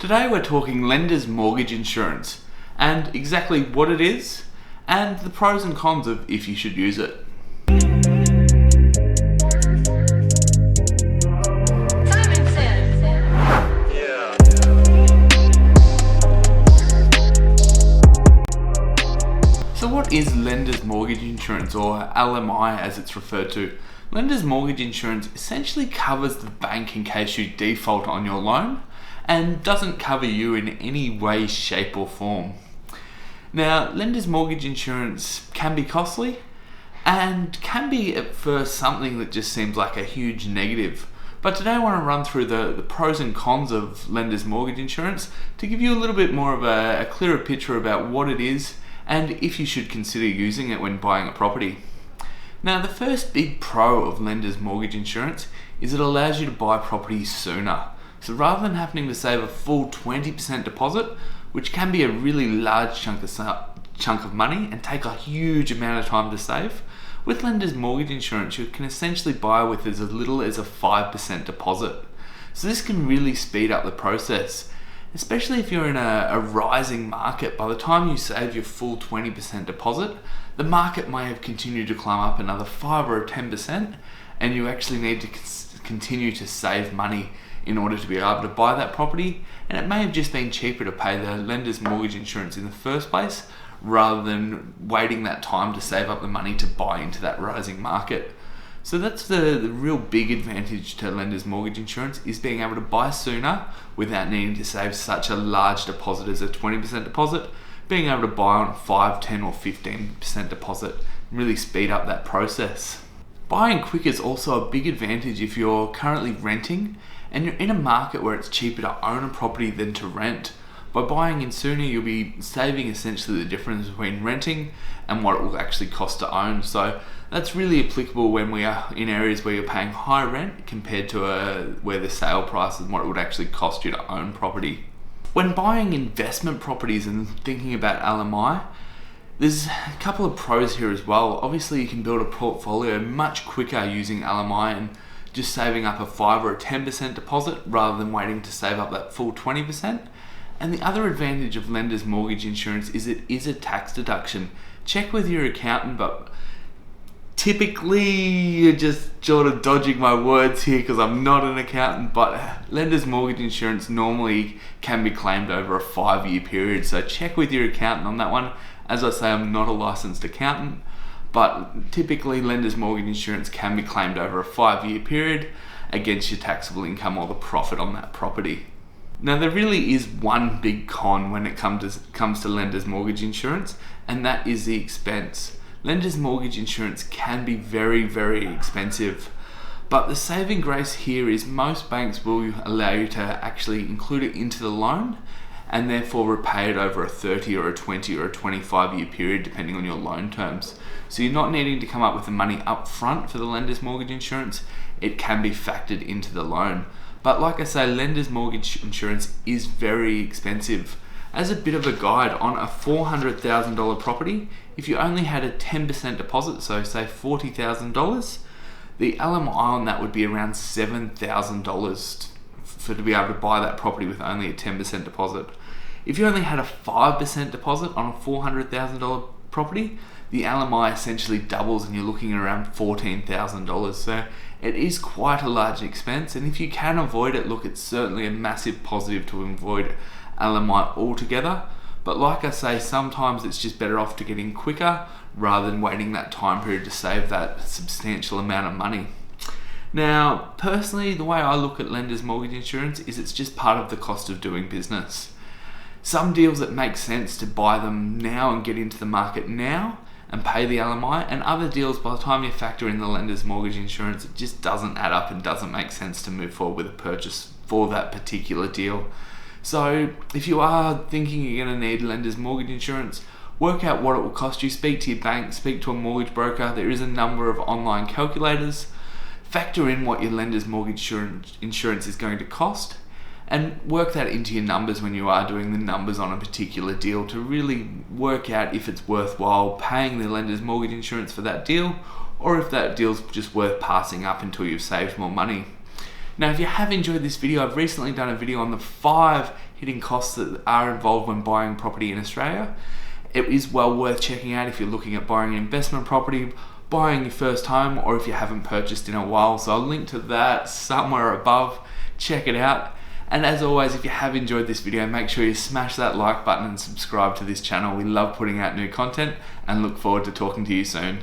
Today we're talking lender's mortgage insurance and exactly what it is and the pros and cons of if you should use it. So what is lender's mortgage insurance, or LMI as it's referred to? Lender's mortgage insurance essentially covers the bank in case you default on your loan and doesn't cover you in any way, shape or form. Now, lender's mortgage insurance can be costly and can be at first something that just seems like a huge negative. But today I want to run through the pros and cons of lender's mortgage insurance to give you a little bit more of a clearer picture about what it is and if you should consider using it when buying a property. Now, the first big pro of lender's mortgage insurance is it allows you to buy properties sooner. So rather than having to save a full 20% deposit, which can be a really large chunk of money and take a huge amount of time to save, with lender's mortgage insurance you can essentially buy with as little as a 5% deposit. So this can really speed up the process, especially if you're in a rising market. By the time you save your full 20% deposit, the market may have continued to climb up another 5 or 10%, and you actually need to continue to save money in order to be able to buy that property, and it may have just been cheaper to pay the lender's mortgage insurance in the first place rather than waiting that time to save up the money to buy into that rising market. So that's the real big advantage to lender's mortgage insurance, is being able to buy sooner without needing to save such a large deposit as a 20% deposit, being able to buy on a 5, 10 or 15% deposit and really speed up that process. Buying quick is also a big advantage if you're currently renting and you're in a market where it's cheaper to own a property than to rent. By buying in sooner, you'll be saving essentially the difference between renting and what it will actually cost to own. So that's really applicable when we are in areas where you're paying high rent compared to where the sale price is and what it would actually cost you to own property. When buying investment properties and thinking about LMI, there's a couple of pros here as well. Obviously, you can build a portfolio much quicker using LMI and just saving up a 5 or a 10% deposit rather than waiting to save up that full 20%. And the other advantage of lender's mortgage insurance is it is a tax deduction. Check with your accountant, but typically you're just sort of dodging my words here because I'm not an accountant, but lender's mortgage insurance normally can be claimed over a 5-year period. So check with your accountant on that one. As I say, I'm not a licensed accountant, but typically lender's mortgage insurance can be claimed over a 5-year period against your taxable income or the profit on that property. Now, there really is one big con when it comes to lender's mortgage insurance, and that is the expense. Lender's mortgage insurance can be very, very expensive, but the saving grace here is most banks will allow you to actually include it into the loan and therefore repay it over a 30 or a 20 or a 25-year period depending on your loan terms. So you're not needing to come up with the money up front for the lender's mortgage insurance. It can be factored into the loan. But like I say, lender's mortgage insurance is very expensive. As a bit of a guide, on a $400,000 property, if you only had a 10% deposit, so say $40,000, the LMI on that would be around $7,000 to be able to buy that property with only a 10% deposit. If you only had a 5% deposit on a $400,000 property, the LMI essentially doubles and you're looking around $14,000. So it is quite a large expense, and if you can avoid it, look, it's certainly a massive positive to avoid LMI altogether. But like I say, sometimes it's just better off to get in quicker rather than waiting that time period to save that substantial amount of money. Now, personally, the way I look at lender's mortgage insurance is it's just part of the cost of doing business. Some deals that make sense to buy them now and get into the market now and pay the LMI, and other deals, by the time you factor in the lender's mortgage insurance, it just doesn't add up and doesn't make sense to move forward with a purchase for that particular deal. So if you are thinking you're going to need lender's mortgage insurance, work out what it will cost you, speak to your bank, speak to a mortgage broker. There is a number of online calculators. Factor in what your lender's mortgage insurance is going to cost and work that into your numbers when you are doing the numbers on a particular deal to really work out if it's worthwhile paying the lender's mortgage insurance for that deal, or if that deal's just worth passing up until you've saved more money. Now, if you have enjoyed this video, I've recently done a video on the 5 hitting costs that are involved when buying property in Australia. It is well worth checking out if you're looking at buying an investment property, buying your first home, or if you haven't purchased in a while. So I'll link to that somewhere above. Check it out. And as always, if you have enjoyed this video, make sure you smash that like button and subscribe to this channel. We love putting out new content and look forward to talking to you soon.